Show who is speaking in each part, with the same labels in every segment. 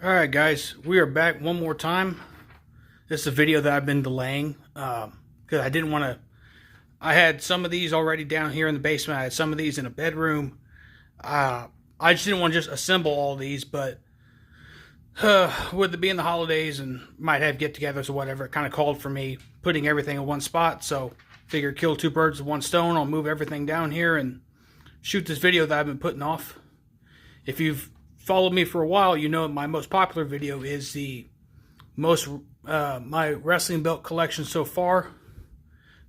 Speaker 1: Alright guys, we are back one more time. This is a video that I've been delaying because I didn't want to. I had some of these already down here in the basement. I had some of these in a bedroom. I just didn't want to just assemble all these, but with it being the holidays and might have get-togethers or whatever, it kind of called for me putting everything in one spot. So figured kill two birds with one stone. I'll move everything down here and shoot this video that I've been putting off. If you've followed me for a while, you know my most popular video is the most my wrestling belt collection so far.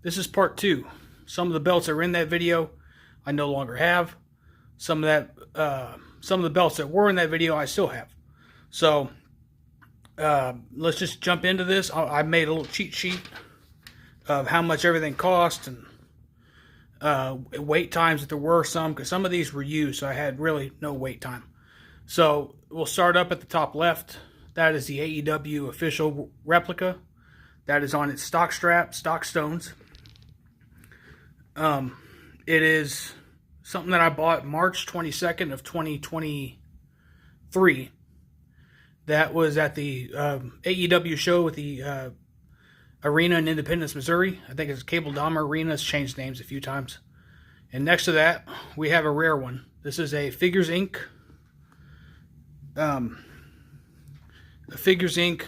Speaker 1: This is part two. Some of the belts that are in that video I no longer have. Some of the belts that were in that video I still have. So let's just jump into this. I made a little cheat sheet of how much everything cost and wait times if there were some, because some of these were used, so I had really no wait time. So we'll start up at the top left. That is the AEW official replica. That is on its stock strap, stock stones. It is something that I bought March 22nd of 2023. That was at the AEW show with the arena in Independence, Missouri. I think it's Cable Dahmer Arena. It's changed names a few times. And next to that, we have a rare one. This is a Figures Inc. A Figures Inc.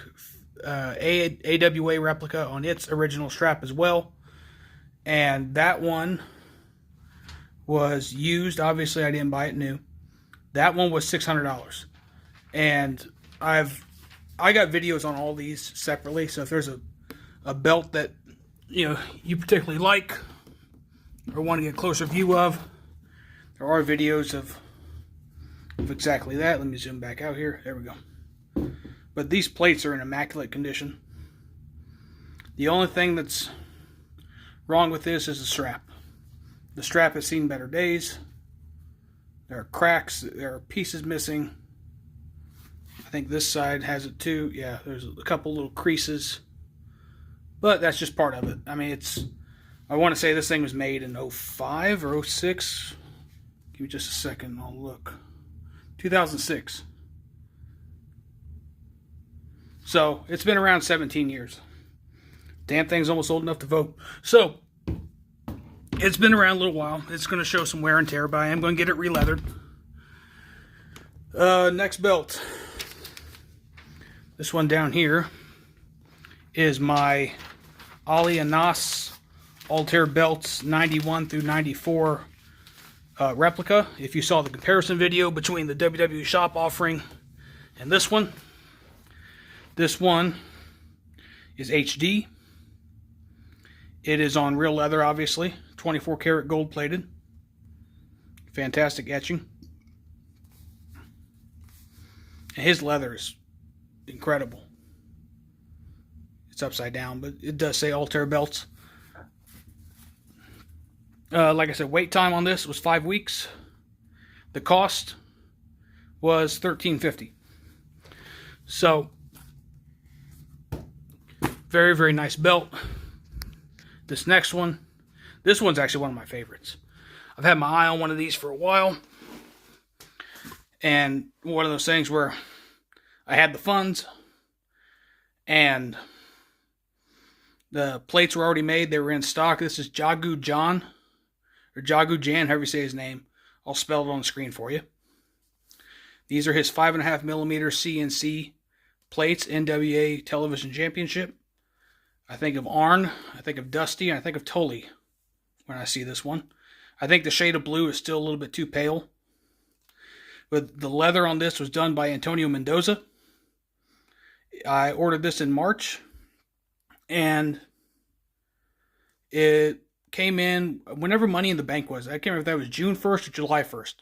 Speaker 1: AWA replica on its original strap as well. And that one was used. Obviously, I didn't buy it new. That one was $600. And I got videos on all these separately. So if there's a belt that you particularly like or want to get a closer view of, there are videos of exactly that. Let me zoom back out here. There we go. But these plates are in immaculate condition. The only thing that's wrong with this is the strap. The strap has seen better days. There are cracks. There are pieces missing. I think this side has it too. Yeah, there's a couple little creases. But that's just part of it. I mean, I want to say this thing was made in 05 or 06. Give me just a second. I'll look. 2006. So it's been around 17 years. Damn thing's almost old enough to vote. So it's been around a little while. It's going to show some wear and tear, but I am going to get it re-leathered. Next belt. This one down here is my Ali Anas Altair Belts 91 through 94 replica. If you saw the comparison video between the WWE shop offering and this one is HD. It is on real leather, obviously, 24 karat gold plated. Fantastic etching. And his leather is incredible. It's upside down, but it does say Altair Belts. Like I said, wait time on this was 5 weeks. The cost was $13.50. So, very, very nice belt. This next one, this one's actually one of my favorites. I've had my eye on one of these for a while. And one of those things where I had the funds and the plates were already made. They were in stock. This is Jagu John, or Jagu Jan, however you say his name. I'll spell it on the screen for you. These are his 5.5 millimeter CNC plates, NWA Television Championship. I think of Arn, I think of Dusty, and I think of Tully when I see this one. I think the shade of blue is still a little bit too pale. But the leather on this was done by Antonio Mendoza. I ordered this in March, and it came in whenever Money in the Bank was. I can't remember if that was June 1st or July 1st.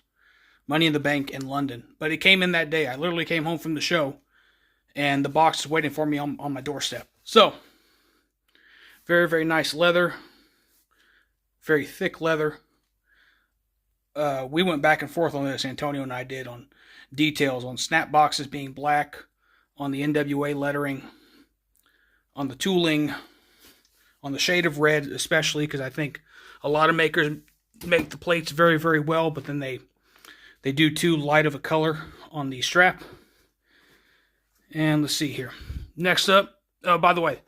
Speaker 1: Money in the Bank in London. But it came in that day. I literally came home from the show, and the box was waiting for me on my doorstep. So, very, very nice leather. Very thick leather. We went back and forth on this, Antonio and I did, on details, on snap boxes being black, on the NWA lettering, on the tooling, on the shade of red especially, because I think a lot of makers make the plates very, very well, but then they do too light of a color on the strap. And let's see here. Next up, oh, by the way,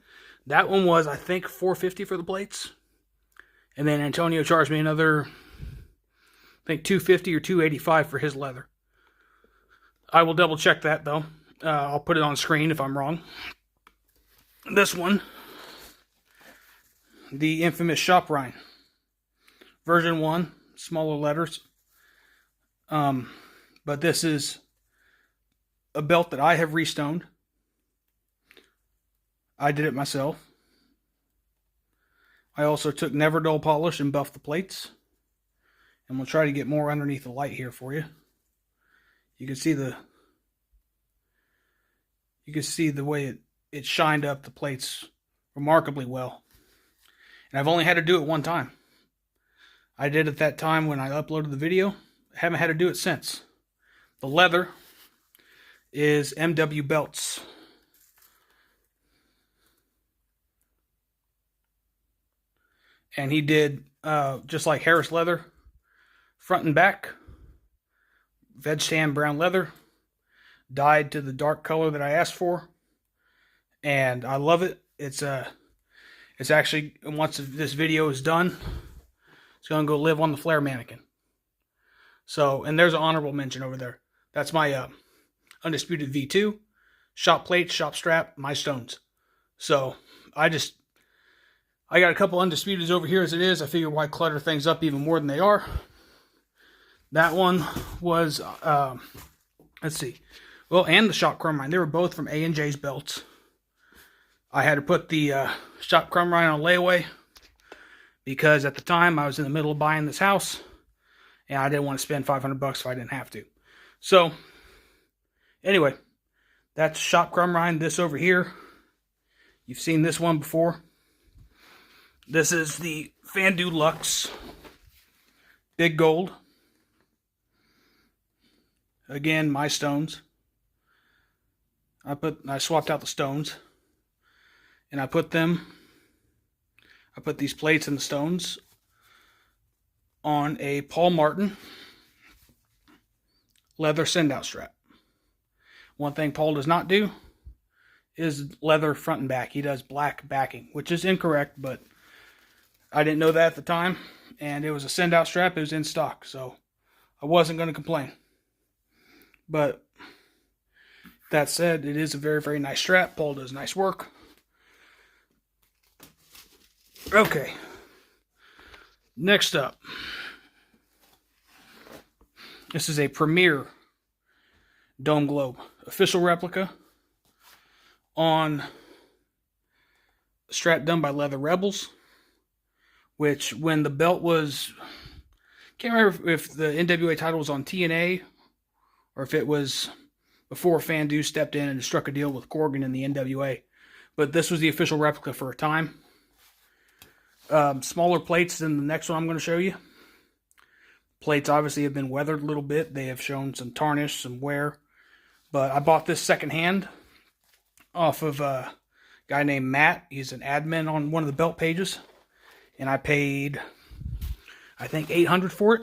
Speaker 1: that one was, I think, $450 for the plates. And then Antonio charged me another, I think, $250 or $285 for his leather. I will double check that, though. I'll put it on screen if I'm wrong. This one, the infamous Shop Rind. Version 1, smaller letters. But this is a belt that I have restoned. I did it myself. I also took Never Dull polish and buffed the plates. And we'll try to get more underneath the light here for you. You can see the way it shined up the plates remarkably well. And I've only had to do it one time. I did it that time when I uploaded the video. I haven't had to do it since. The leather is MW Belts. And he did, just like Harris leather, front and back, veg tan brown leather, dyed to the dark color that I asked for. And I love it. It's actually, once this video is done, it's going to go live on the Flair mannequin. So, and there's an honorable mention over there. That's my Undisputed V2, shop plate, shop strap, my stones. So, I got a couple Undisputeds over here as it is. I figure why clutter things up even more than they are. That one was, let's see. Well, and the Shop Crumb Rind. They were both from A&J's belts. I had to put the Shop Crumb Rind on layaway because at the time I was in the middle of buying this house and I didn't want to spend $500 if I didn't have to. So, anyway, that's Shop Crumb Rind. This over here, you've seen this one before. This is the Fandu Luxe Big Gold. Again, my stones. I swapped out the stones. And I put these plates and the stones on a Paul Martin leather send-out strap. One thing Paul does not do is leather front and back. He does black backing, which is incorrect, but I didn't know that at the time, and it was a send-out strap. It was in stock, so I wasn't going to complain. But that said, it is a very, very nice strap. Paul does nice work. Okay. Next up. This is a Premier Dome Globe official replica on a strap done by Leather Rebels, which when the belt was, can't remember if the NWA title was on TNA or if it was before Fandu stepped in and struck a deal with Corgan in the NWA. But this was the official replica for a time. Smaller plates than the next one I'm going to show you. Plates obviously have been weathered a little bit. They have shown some tarnish, some wear. But I bought this secondhand off of a guy named Matt. He's an admin on one of the belt pages. And I paid, I think, $800 for it.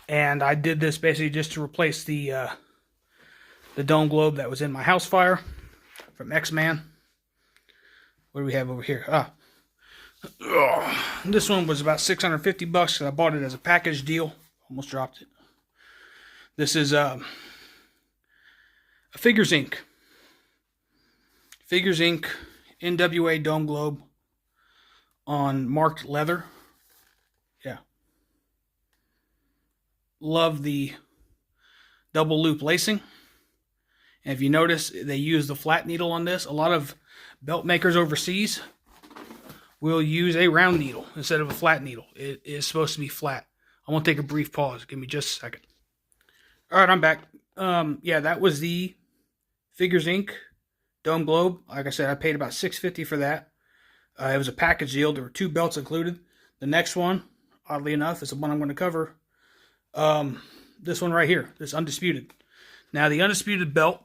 Speaker 1: And I did this basically just to replace the Dome Globe that was in my house fire from X-Man. What do we have over here? This one was about $650 because I bought it as a package deal. Almost dropped it. This is a Figures Inc. Figures Inc. NWA Dome Globe on marked leather. Yeah. Love the double loop lacing. And if you notice, they use the flat needle on this. A lot of belt makers overseas will use a round needle instead of a flat needle. It is supposed to be flat. I want to take a brief pause. Give me just a second. All right, I'm back. Yeah, that was the Figures Inc. Dome Globe. Like I said, I paid about $650 for that. It was a package deal. There were 2 belts included. The next one, oddly enough, is the one I'm going to cover. This one right here, this Undisputed. Now, the Undisputed belt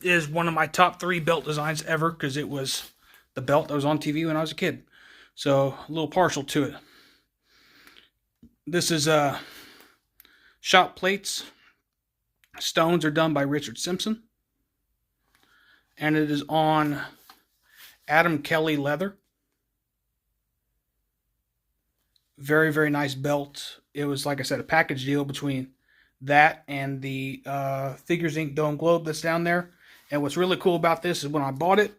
Speaker 1: is one of my top 3 belt designs ever because it was the belt that was on TV when I was a kid. So, a little partial to it. This is shop plates. Stones are done by Richard Simpson. and it is on Adam Kelly leather. Very, very nice belt. It was, like I said, a package deal between that and the Figures Inc. Dome Globe that's down there. And what's really cool about this is when I bought it,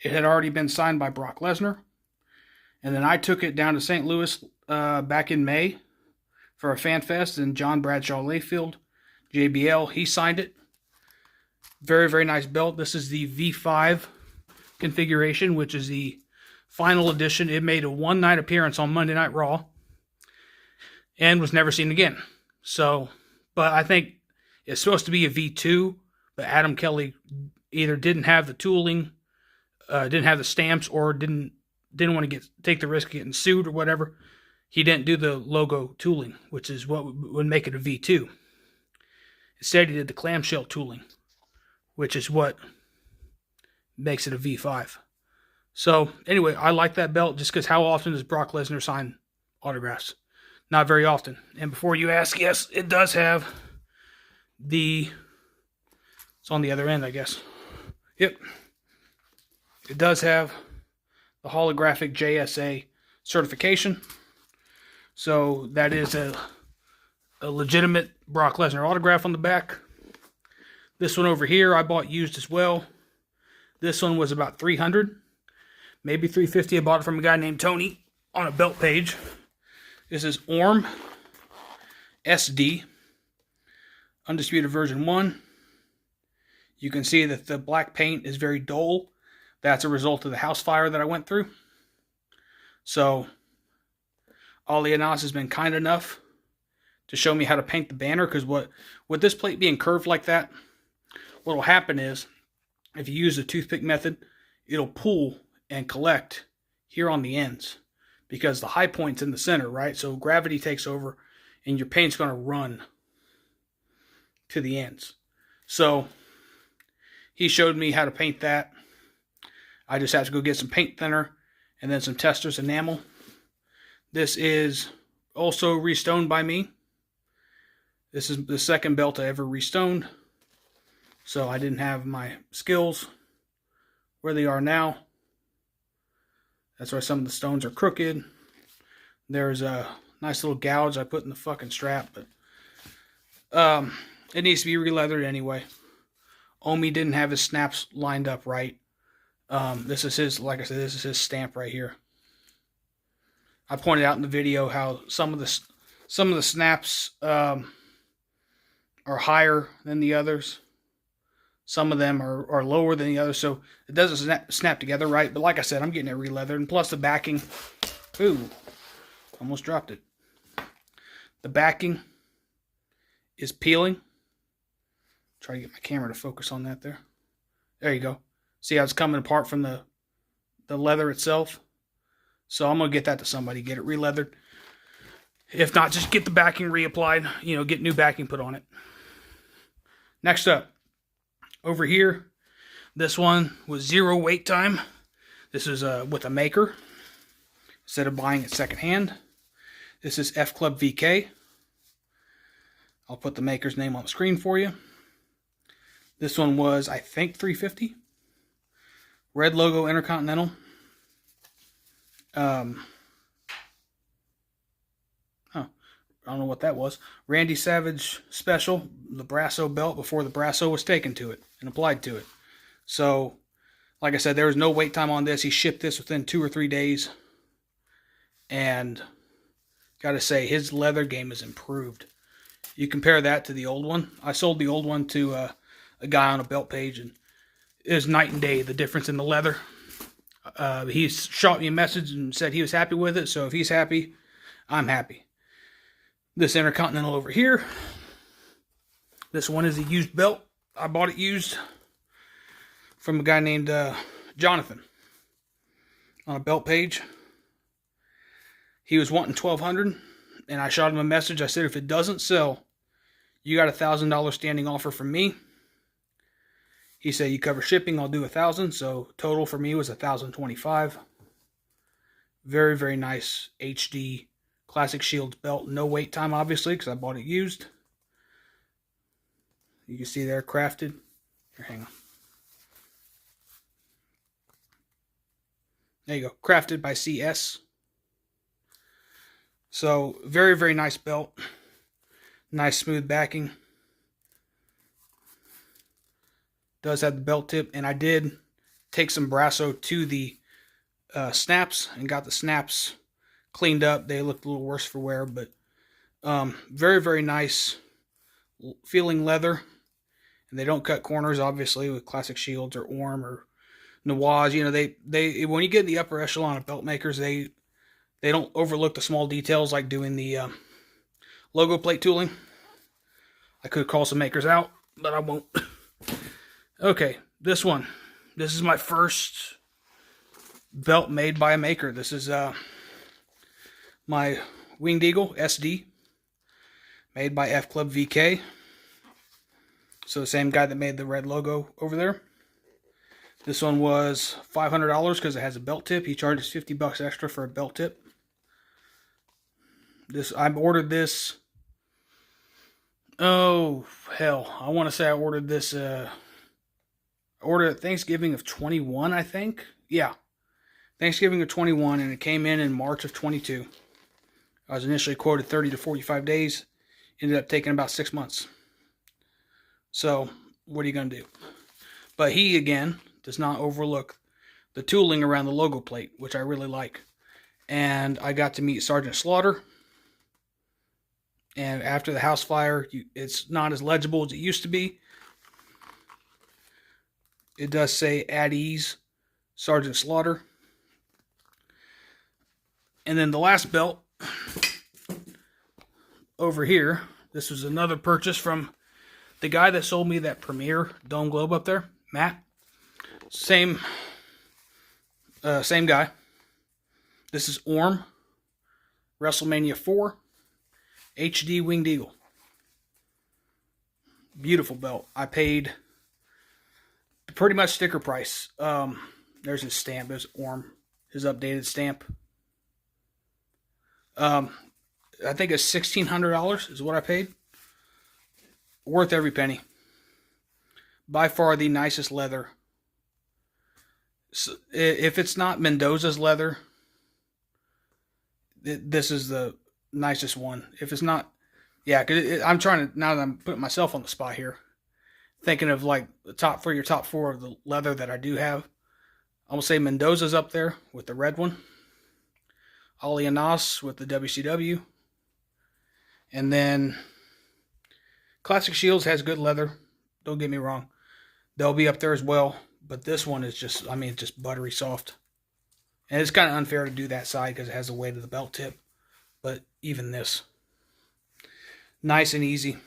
Speaker 1: it had already been signed by Brock Lesnar. And then I took it down to St. Louis back in May for a fan fest, and John Bradshaw Layfield, JBL, he signed it. Very, very nice belt. This is the V5 configuration, which is the final edition. It made a one-night appearance on Monday Night Raw and was never seen again. So, but I think it's supposed to be a V2, but Adam Kelly either didn't have the tooling, didn't have the stamps, or didn't want to take the risk of getting sued or whatever. He didn't do the logo tooling, which is what would make it a V2. Instead, he did the clamshell tooling, which is what makes it a V5. So, anyway, I like that belt just because how often does Brock Lesnar sign autographs? Not very often. And before you ask, yes, it does have it's on the other end, I guess. Yep. It does have the holographic JSA certification. So that is a legitimate Brock Lesnar autograph on the back. This one over here I bought used as well. This one was about $300, maybe $350. I bought it from a guy named Tony on a belt page. This is Orm SD, Undisputed version 1. You can see that the black paint is very dull. That's a result of the house fire that I went through. So Ali Anas has been kind enough to show me how to paint the banner, because with this plate being curved like that, what will happen is if you use the toothpick method, it'll pull and collect here on the ends because the high point's in the center, right? So gravity takes over and your paint's going to run to the ends. So he showed me how to paint that. I just have to go get some paint thinner and then some Testors enamel. This is also restoned by me. This is the second belt I ever restoned. So I didn't have my skills where they are now. That's why some of the stones are crooked. There's a nice little gouge I put in the fucking strap, but it needs to be re-leathered anyway. Omi didn't have his snaps lined up right. This is his, like I said, this is his stamp right here. I pointed out in the video how some of the snaps are higher than the others. Some of them are lower than the others, so it doesn't snap together right. But like I said, I'm getting it re-leathered, and plus the backing. Ooh, almost dropped it. The backing is peeling. Try to get my camera to focus on that there. There you go. See how it's coming apart from the leather itself? So I'm going to get that to somebody, get it re-leathered. If not, just get the backing reapplied, get new backing put on it. Next up, over here, this one was 0 wait time. This is with a maker instead of buying it secondhand. This is F Club VK. I'll put the maker's name on the screen for you. This one was, I think, $350. Red logo Intercontinental. I don't know what that was. Randy Savage Special, the Brasso belt before the Brasso was taken to it and applied to it. So, like I said, there was no wait time on this. He shipped this within 2 or 3 days. And got to say, his leather game has improved. You compare that to the old one. I sold the old one to a guy on a belt page, and it was night and day, the difference in the leather. He shot me a message and said he was happy with it, so if he's happy, I'm happy. This Intercontinental over here, this one is a used belt. I bought it used from a guy named Jonathan on a belt page. He was wanting $1,200, and I shot him a message. I said, if it doesn't sell, you got a $1,000 standing offer from me. He said, you cover shipping, I'll do $1,000. So total for me was $1,025. Very, very nice HD Classic Shields belt. No wait time, obviously, because I bought it used. You can see there, crafted. Here, hang on. There you go. Crafted by CS. So, very, very nice belt. Nice smooth backing. Does have the belt tip. And I did take some Brasso to the snaps and got the snaps cleaned up. They looked a little worse for wear, but very, very nice feeling leather. And they don't cut corners, obviously, with Classic Shields or Orm or Nawaz. You know, they when you get in the upper echelon of belt makers, they don't overlook the small details like doing the logo plate tooling. I could call some makers out, but I won't. Okay, this one. This is my first belt made by a maker. This is my Winged Eagle SD, made by F Club VK. So the same guy that made the red logo over there. This one was $500 because it has a belt tip. He charges $50 extra for a belt tip. I ordered this. Oh hell! I want to say I ordered this. I ordered at Thanksgiving of 21, I think. Yeah, Thanksgiving of 21, and it came in March of 22. I was initially quoted 30 to 45 days. Ended up taking about 6 months. So, what are you going to do? But he, again, does not overlook the tooling around the logo plate, which I really like. And I got to meet Sergeant Slaughter. And after the house fire, it's not as legible as it used to be. It does say, at ease, Sergeant Slaughter. And then the last belt, over here, this was another purchase from the guy that sold me that Premier Dome Globe up there, Matt. Same guy. This is Orm, WrestleMania 4, HD Winged Eagle. Beautiful belt. I paid pretty much sticker price. There's his stamp. There's Orm, his updated stamp. I think it's $1,600 is what I paid. Worth every penny. By far the nicest leather. So if it's not Mendoza's leather, this is the nicest one. If it's not, yeah, because I'm trying to, now that I'm putting myself on the spot here, thinking of like the top 3 or top 4 of the leather that I do have. I will say Mendoza's up there with the red one. Ali Anas with the WCW. And then Classic Shields has good leather. Don't get me wrong. They'll be up there as well. But this one is just, I mean, it's just buttery soft. And it's kind of unfair to do that side because it has the weight of the belt tip. But even this. Nice and easy.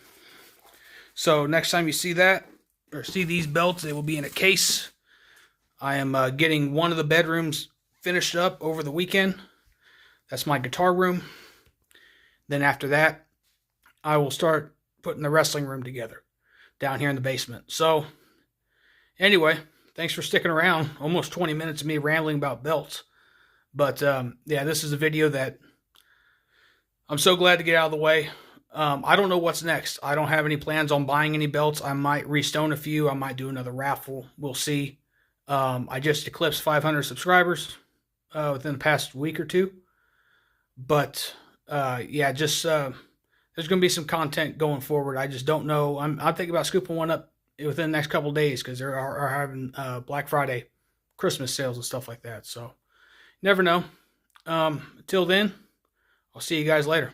Speaker 1: So next time you see that, or see these belts, they will be in a case. I am getting one of the bedrooms finished up over the weekend. That's my guitar room. Then after that, I will start putting the wrestling room together down here in the basement. So, anyway, thanks for sticking around. Almost 20 minutes of me rambling about belts. But, yeah, this is a video that I'm so glad to get out of the way. I don't know what's next. I don't have any plans on buying any belts. I might restone a few. I might do another raffle. We'll see. I just eclipsed 500 subscribers within the past week or two. But, yeah, just there's going to be some content going forward. I just don't know. I'm thinking about scooping one up within the next couple of days because they're having Black Friday, Christmas sales and stuff like that. So, never know. Until then, I'll see you guys later.